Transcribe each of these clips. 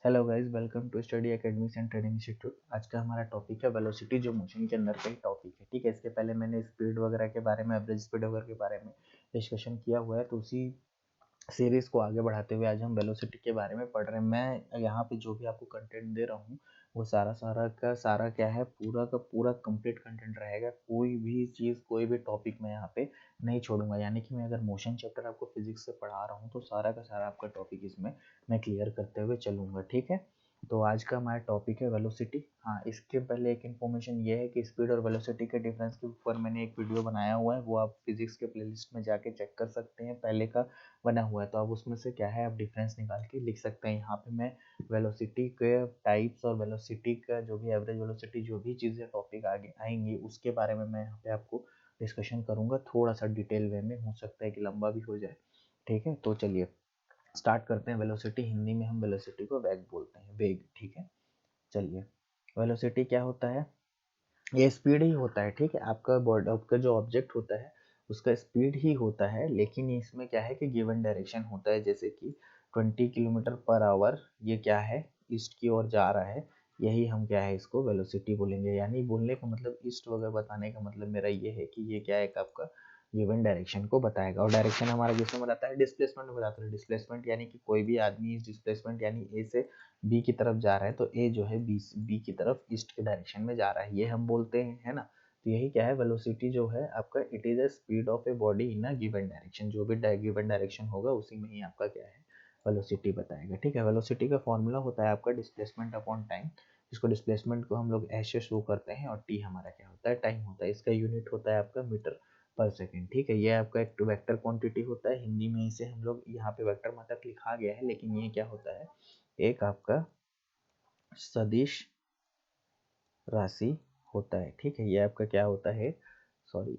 Hello guys, welcome to study academics and training institute. आज का हमारा टॉपिक है वेलोसिटी, जो मोशन के अंदर का ही टॉपिक है। ठीक है, इसके पहले मैंने स्पीड वगैरह के बारे में, एवरेज स्पीड वगैरह के बारे में डिस्कशन किया हुआ है, तो उसी सीरीज को आगे बढ़ाते हुए आज हम वेलोसिटी के बारे में पढ़ रहे हैं। मैं यहाँ पे जो भी आपको कंटेंट दे रहा हूँ वो सारा क्या है, पूरा का पूरा कंप्लीट कंटेंट रहेगा। कोई भी चीज़, कोई भी टॉपिक मैं यहाँ पे नहीं छोड़ूंगा। यानी कि मैं अगर मोशन चैप्टर आपको फिजिक्स से पढ़ा रहा हूँ तो सारा का सारा आपका टॉपिक इसमें मैं क्लियर करते हुए चलूँगा। ठीक है, तो आज का हमारा टॉपिक है वेलोसिटी। हाँ, इसके पहले एक इन्फॉर्मेशन ये है कि स्पीड और वेलोसिटी के डिफरेंस के ऊपर मैंने एक वीडियो बनाया हुआ है, वो आप फिजिक्स के प्लेलिस्ट में जाके चेक कर सकते हैं। पहले का बना हुआ है, तो आप उसमें से क्या है, आप डिफरेंस निकाल के लिख सकते हैं। यहाँ पे मैं वेलोसिटी के टाइप्स और वेलोसिटी का जो भी एवरेज वेलोसिटी, जो भी चीज़ें टॉपिक आगे आएंगी उसके बारे में मैं यहाँ पे आपको डिस्कशन करूँगा, थोड़ा सा डिटेल वे में। हो सकता है कि लंबा भी हो जाए। ठीक है, तो चलिए स्टार्ट करते हैं। वेलोसिटी, हिंदी में हम वेलोसिटी को वेग बोलते हैं, वेग। ठीक है, चलिए। वेलोसिटी क्या होता है? ये स्पीड ही होता है। ठीक है, आपका बॉडी, आपका जो ऑब्जेक्ट होता है उसका स्पीड ही होता है, लेकिन इसमें क्या है कि गिवन डायरेक्शन होता है। जैसे कि 20 किलोमीटर पर आवर, ये क्या है, ईस्ट की ओर जा रहा है। यही हम क्या है, इसको वेलोसिटी बोलेंगे। यानी बोलने का मतलब, ईस्ट वगैरह बताने का मतलब मेरा ये है कि ये क्या है, आपका गिवन डायरेक्शन को बताएगा। और डायरेक्शन हमारा किसमें बताता है? डिस्प्लेसमेंट में बताता है। डिस्प्लेसमेंट यानी कि कोई भी आदमी इस डिस्प्लेसमेंट यानी ए से बी की तरफ जा रहा है, तो ए जो है बी की तरफ ईस्ट के डायरेक्शन में जा रहा है, ये हम बोलते हैं, है ना। तो यही क्या है, वेलोसिटी जो है आपका, it is a speed of a body in a given direction. जो भी गिवन डायरेक्शन होगा उसी में ही आपका क्या है, वेलोसिटी बताएगा। ठीक है, वेलोसिटी का फॉर्मूला होता है आपका डिस्प्लेसमेंट अपॉन टाइम। इसको डिस्प्लेसमेंट को हम लोग ऐसे शो करते हैं, और टी हमारा क्या होता है, टाइम होता है। इसका यूनिट होता है आपका मीटर पर सेकेंड। ठीक है, ये आपका एक वेक्टर क्वांटिटी होता है। हिंदी में इसे हम लोग यहाँ पे वेक्टर मात्रक लिखा गया है, लेकिन ये क्या होता है, एक आपका सदिश राशि होता है। ठीक है, ये आपका क्या होता है, सॉरी,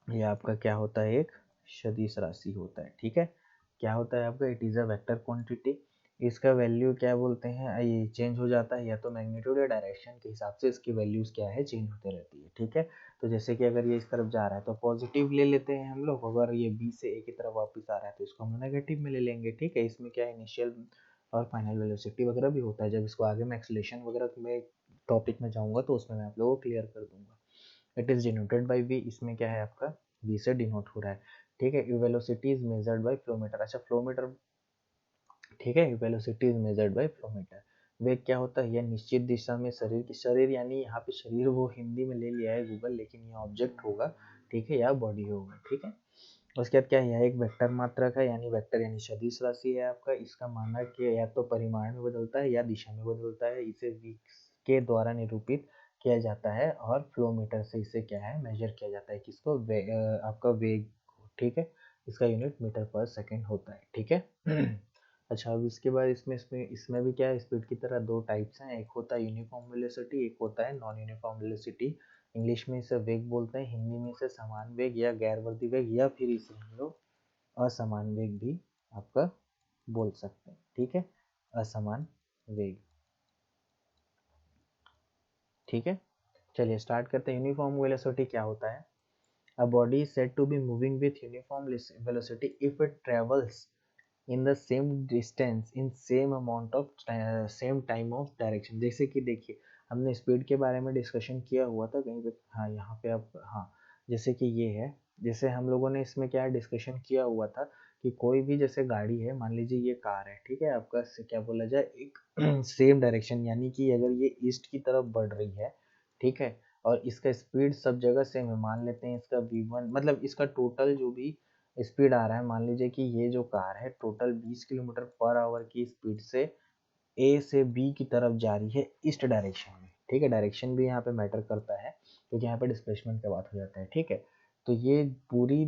ये आपका क्या होता है, एक सदिश राशि होता है। ठीक है, क्या होता है आपका, it is a vector quantity. इसका वैल्यू क्या बोलते हैं, ये चेंज हो जाता है, या तो मैग्नीट्यूड या डायरेक्शन के हिसाब से इसकी वैल्यूज क्या है, चेंज होते रहती है। ठीक है, तो जैसे कि अगर ये इस तरफ जा रहा है तो पॉजिटिव ले लेते हैं हम लोग, अगर ये बी से ए की तरफ वापस आ रहा है तो इसको हम नेगेटिव में ले लेंगे। ठीक है, इसमें क्या इनिशियल और फाइनल वेलोसिटी वगैरह भी होता है। जब इसको आगे मैं एक्सेलरेशन वगैरह में टॉपिक में जाऊंगा तो उसमें मैं आप लोगों को क्लियर कर दूंगा। It is denoted by V, इसमें क्या है आपका, वी से डिनोट हो रहा है। ठीक है, velocity is measured by flowmeter. अच्छा, फ्लोमीटर, ठीक है, velocity is measured by flowmeter. वेग क्या होता है, यह निश्चित दिशा में शरीर की, शरीर यानी यहाँ पे शरीर वो हिंदी में ले लिया है गूगल, लेकिन ये ऑब्जेक्ट होगा। ठीक है, या बॉडी होगा। ठीक है, उसके बाद क्या है, यह एक वेक्टर मात्रक है, यानी वेक्टर यानी सदिश राशि है आपका। इसका मानक कि या तो परिमाण में बदलता है या दिशा में बदलता है। इसे v के द्वारा निरूपित किया जाता है, और फ्लोमीटर से इसे क्या है, मेजर किया जाता है। किसको, आपका वेग। ठीक है, इसका यूनिट मीटर पर सेकेंड होता है। ठीक है। अच्छा, अब इसके बाद इसमें भी क्या है, स्पीड की तरह दो टाइप्स हैं। एक होता है यूनिफॉर्म वेलोसिटी, एक होता है नॉन यूनिफॉर्म वेलोसिटी। इंग्लिश में इसे वेग बोलते हैं, हिंदी में इसे समान वेग या गैरवर्ती वेग, या फिर इसे हम लोग असमान वेग भी आपका बोल सकते हैं। ठीक है, असमान वेग। ठीक है, चलिए स्टार्ट करते हैं। यूनिफॉर्म वेलोसिटी क्या होता है? A body is said to be moving with uniform velocity if it travels in the same distance in same amount of same time of direction। जैसे कि देखिए, हमने स्पीड के बारे में डिस्कशन किया हुआ था कहीं पे, हाँ यहाँ पे आप, हाँ, जैसे कि ये है, जैसे हम लोगों ने इसमें क्या डिस्कशन किया हुआ था कि कोई भी जैसे गाड़ी है, मान लीजिए ये कार है। ठीक है, आपका से क्या बोला जाए, एक सेम डायरेक्शन, यानी कि अगर ये ईस्ट की तरफ बढ़ रही है, ठीक है, और इसका स्पीड सब जगह सेम है, मान लेते हैं इसका v1, मतलब इसका टोटल जो भी स्पीड आ रहा है, मान लीजिए कि ये जो कार है टोटल 20 किलोमीटर पर आवर की स्पीड से ए से बी की तरफ जा रही है ईस्ट डायरेक्शन में। ठीक है, डायरेक्शन भी यहाँ पे मैटर करता है, क्योंकि यहाँ पे डिस्प्लेसमेंट का बात हो जाता है। ठीक है, तो ये पूरी,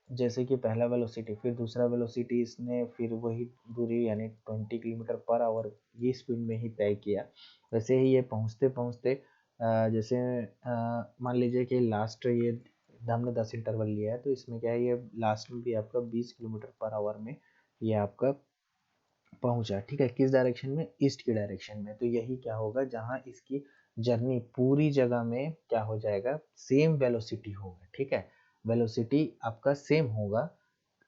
जैसे कि पहला वेलोसिटी, फिर दूसरा वेलोसिटी, इसने फिर वही दूरी यानी 20 किलोमीटर पर आवर ये स्पीड में ही तय किया। वैसे ही ये पहुँचते पहुँचते जैसे मान लीजिए कि लास्ट ये हमने 10 इंटरवल लिया है, तो इसमें क्या है, ये लास्ट में भी आपका 20 किलोमीटर पर आवर में ये आपका पहुंचा। ठीक है, किस डायरेक्शन में, ईस्ट की डायरेक्शन में। तो यही क्या होगा, जहां इसकी जर्नी पूरी जगह में क्या हो जाएगा, सेम वेलोसिटी होगा। ठीक है, वेलोसिटी आपका सेम होगा,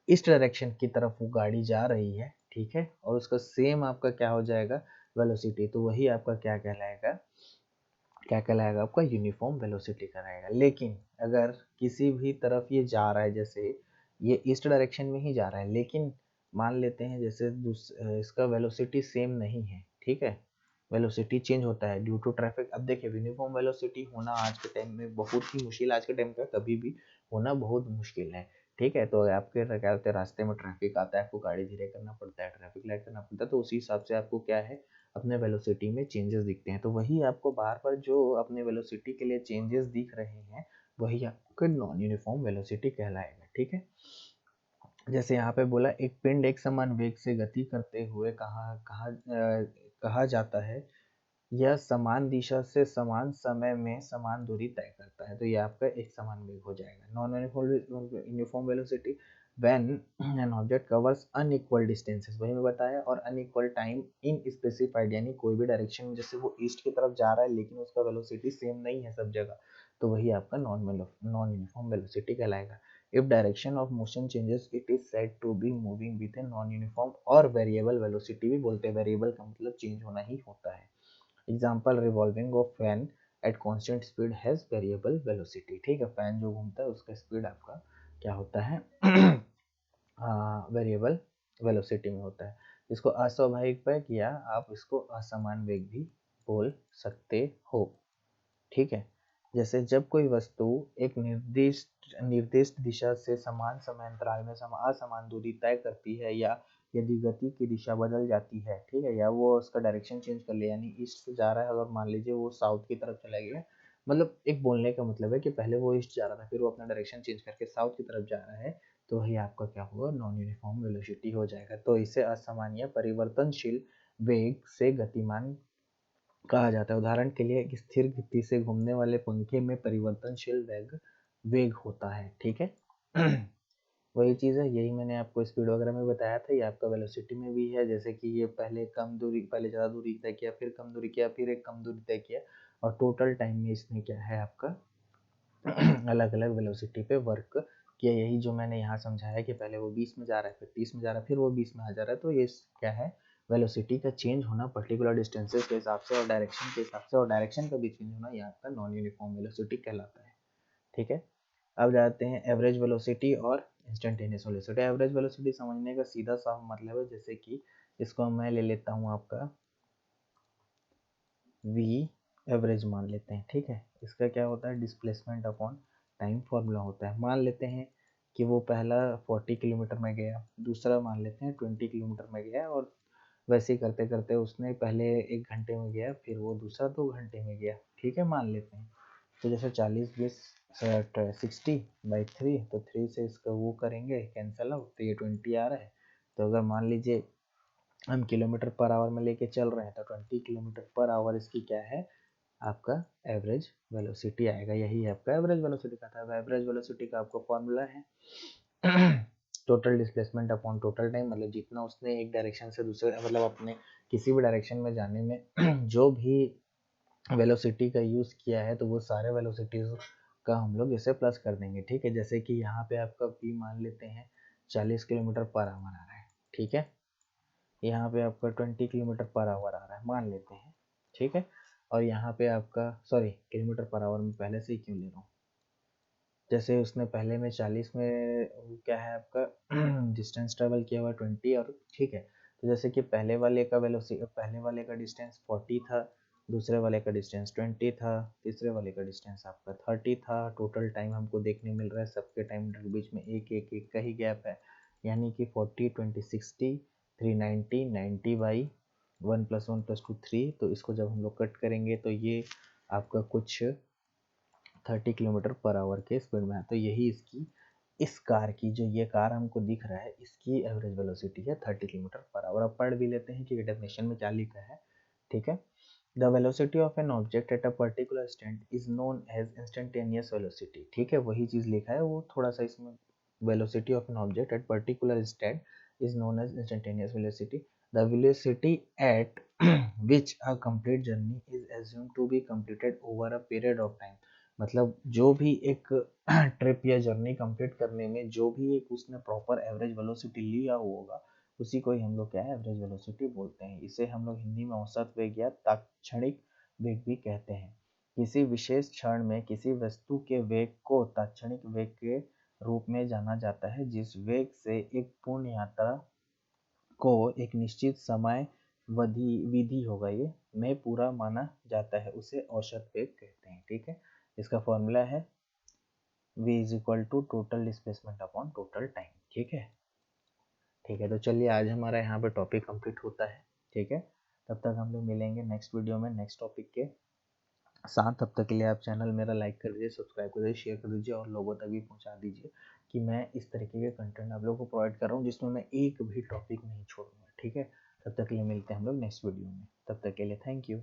ईस्ट डायरेक्शन की तरफ वो गाड़ी जा रही है। ठीक है, और उसका सेम आपका क्या हो जाएगा वेलोसिटी, तो वही आपका क्या कहलाएगा आपका यूनिफॉर्म वेलोसिटी कहलाएगा। लेकिन अगर किसी भी तरफ ये जा रहा है, जैसे ये ईस्ट डायरेक्शन में ही जा रहा है, लेकिन मान लेते हैं जैसे इसका वेलोसिटी सेम नहीं है, ठीक है, वेलोसिटी चेंज होता है ड्यू टू ट्रैफिक। अब देखिए यूनिफॉर्म वेलोसिटी होना आज के टाइम में बहुत ही मुश्किल, आज के टाइम का कभी भी होना बहुत मुश्किल है, ठीक है। तो आपके क्या होता है, रास्ते में ट्रैफिक आता है, आपको गाड़ी धीरे करना पड़ता है, ट्रैफिक लाइट करना पड़ता है, तो उसी हिसाब से आपको क्या है अपने वेलोसिटी में चेंजेस दिखते हैं। तो वही आपको बार बार जो अपने वेलोसिटी के लिए चेंजेस दिख रहे हैं वही आपका नॉन यूनिफॉर्म वेलोसिटी कहलाएगा, ठीक है। जैसे यहाँ पे बोला एक पिंड एक समान वेग से गति करते हुए कहा जाता है यह समान दिशा से समान समय में समान दूरी तय करता है, तो ये आपका एक समान वेग हो जाएगा। Non uniform velocity when an object covers unequal distances, वही मैं बताया, और अनइक्वल टाइम इन स्पेसिफाइड, यानी कोई भी डायरेक्शन में, जैसे वो ईस्ट की तरफ जा रहा है लेकिन उसका वेलोसिटी सेम नहीं है सब जगह, तो वही आपका नॉन यूनिफॉर्म वेलोसिटी कहलाएगा। If direction of motion changes it is said to be moving with a non uniform और वेरिएबल वेलोसिटी भी बोलते हैं, वेरिएबल का मतलब चेंज होना ही होता है। Example revolving of fan at constant speed has variable velocity, ठीक है, फैन जो घूमता है उसका स्पीड आपका क्या होता है वेरिएबल वेलोसिटी में होता है। इसको अस्वाभाविक वेग या आप इसको असमान वेग भी बोल सकते हो, ठीक है। जैसे जब कोई वस्तु एक निर्दिष्ट दिशा से समान समय अंतराल में असमान दूरी तय करती है, या यदि गति की दिशा बदल जाती है, ठीक है, या वो उसका डायरेक्शन चेंज कर ले, यानी ईस्ट से जा रहा है और मान लीजिए वो साउथ की तरफ चला गया, मतलब एक बोलने का मतलब है कि पहले वो ईस्ट जा रहा था फिर वो अपना डायरेक्शन चेंज करके साउथ की तरफ जा रहा है, तो वही आपका क्या होगा नॉन यूनिफॉर्म वेलोसिटी हो जाएगा। तो इसे असमान या परिवर्तनशील वेग से गतिमान कहा जाता है। उदाहरण के लिए एक स्थिर गति से घूमने वाले पंखे में परिवर्तनशील वेग वेग होता है, ठीक है। वही चीज़ है, यही मैंने आपको स्पीड वगैरह में बताया था, ये आपका वेलोसिटी में भी है। जैसे कि ये पहले ज़्यादा दूरी तय किया, फिर कम दूरी किया, फिर एक कम दूरी तय किया, और टोटल टाइम में इसने क्या है आपका अलग अलग वेलोसिटी पे वर्क किया। यही जो मैंने यहाँ समझाया कि पहले वो 20 में जा रहा है, फिर 30 में जा रहा है, फिर वो 20 में आ जा रहा है, तो ये क्या है वेलोसिटी का चेंज होना पर्टिकुलर डिस्टेंसेस के हिसाब से और डायरेक्शन के हिसाब से, और डायरेक्शन का भी चेंज होना, ये आपका नॉन यूनिफॉर्म वेलोसिटी कहलाता है, ठीक है। अब जाते हैं एवरेज वेलोसिटी और इंस्टेंटेनियस वेलोसिटी। एवरेज वेलोसिटी समझने का सीधा साफ मतलब है, जैसे कि इसको मैं ले लेता हूँ आपका v एवरेज मान लेते हैं, ठीक है। इसका क्या होता है डिस्प्लेसमेंट अपॉन टाइम फॉर्मूला होता है। मान लेते हैं कि वो पहला 40 किलोमीटर में गया, दूसरा मान लेते हैं 20 किलोमीटर में गया, और वैसे ही करते करते उसने पहले 1 घंटे में गया, फिर वो दूसरा 2 घंटे में गया, ठीक है, मान लेते हैं। तो जैसे 40 20 60/3, तो 3 से इसका वो करेंगे कैंसल आउट, तो ये 20 आ रहा है। तो अगर मान लीजिए हम किलोमीटर पर आवर में लेके चल रहे हैं, तो 20 किलोमीटर पर आवर इसकी क्या है आपका एवरेज वेलोसिटी आएगा। यही है आपका एवरेज वेलोसिटी का था। एवरेज वेलोसिटी का आपका फॉर्मूला है total displacement upon total time, मतलब जितना उसने एक डायरेक्शन से दूसरे, मतलब अपने किसी भी डायरेक्शन में जाने में जो भी वेलोसिटी का यूज़ किया है, तो वो सारे वेलोसिटीज का हम लोग इसे प्लस कर देंगे, ठीक है। जैसे कि यहाँ पे आपका v मान लेते हैं 40 किलोमीटर पर आवर आ रहा है, ठीक है, यहाँ पे आपका 20 किलोमीटर पर आवर आ रहा है मान लेते हैं, ठीक है, और यहाँ पे आपका सॉरी किलोमीटर पर आवर में पहले से ही क्यों ले रहा हूँ, जैसे उसने पहले में 40 में क्या है आपका डिस्टेंस ट्रेवल किया हुआ 20, और ठीक है, तो जैसे कि पहले वाले का डिस्टेंस 40 था, दूसरे वाले का डिस्टेंस 20 था, तीसरे वाले का डिस्टेंस आपका 30 था। टोटल टाइम हमको देखने मिल रहा है, सबके टाइम के बीच में एक का ही गैप है, यानी कि 40 20 60 390 90/1 + 1 + 2 3, तो इसको जब हम लोग कट करेंगे तो ये आपका कुछ 30 किलोमीटर पर आवर के स्पीड में है। तो यही इसकी इस कार की, जो ये कार हमको दिख रहा है, इसकी एवरेज वेलोसिटी है 30 किलोमीटर पर आवर। अब पढ़ भी लेते हैं कि डेफिनेशन में क्या लिखा है, ठीक है। The velocity of an object at a particular instant is known as instantaneous velocity, ठीक है, वही चीज़ लिखा है, वो थोड़ा सा इसमें velocity of an object at particular instant is known as instantaneous velocity. The velocity at which a complete journey is assumed to be completed over a period of time, मतलब जो भी एक ट्रिप या जर्नी कंप्लीट करने में जो भी एक उसने प्रॉपर एवरेज वेलोसिटी लिया होगा, उसी को ही हम लोग क्या है एवरेज वेलोसिटी बोलते हैं। इसे हम लोग हिंदी में औसत वेग या तात्क्षणिक वेग भी कहते हैं। किसी विशेष क्षण में किसी वस्तु के वेग को तात्क्षणिक वेग के रूप में जाना जाता है। जिस वेग से एक पूर्ण यात्रा को एक निश्चित समय विधि होगा ये में पूरा माना जाता है, उसे औसत वेग कहते हैं। ठीक है, इसका फॉर्मूला है v is equal to total displacement upon total time. ठीक है, ठीक है, तो चलिए आज हमारा यहाँ पे टॉपिक कंप्लीट होता है। ठीक है, तब तक हम लोग मिलेंगे नेक्स्ट वीडियो में नेक्स्ट टॉपिक के साथ। तब तक के लिए आप चैनल मेरा लाइक कर दीजिए, सब्सक्राइब कर दीजिए, शेयर कर दीजिए और लोगों तक भी पहुँचा दीजिए कि मैं इस तरीके के कंटेंट आप लोगों को प्रोवाइड कर रहा हूँ जिसमें मैं एक भी टॉपिक नहीं छोड़ूंगा। ठीक है, तब तक के लिए मिलते हैं हम लोग नेक्स्ट वीडियो में। तब तक के लिए थैंक यू।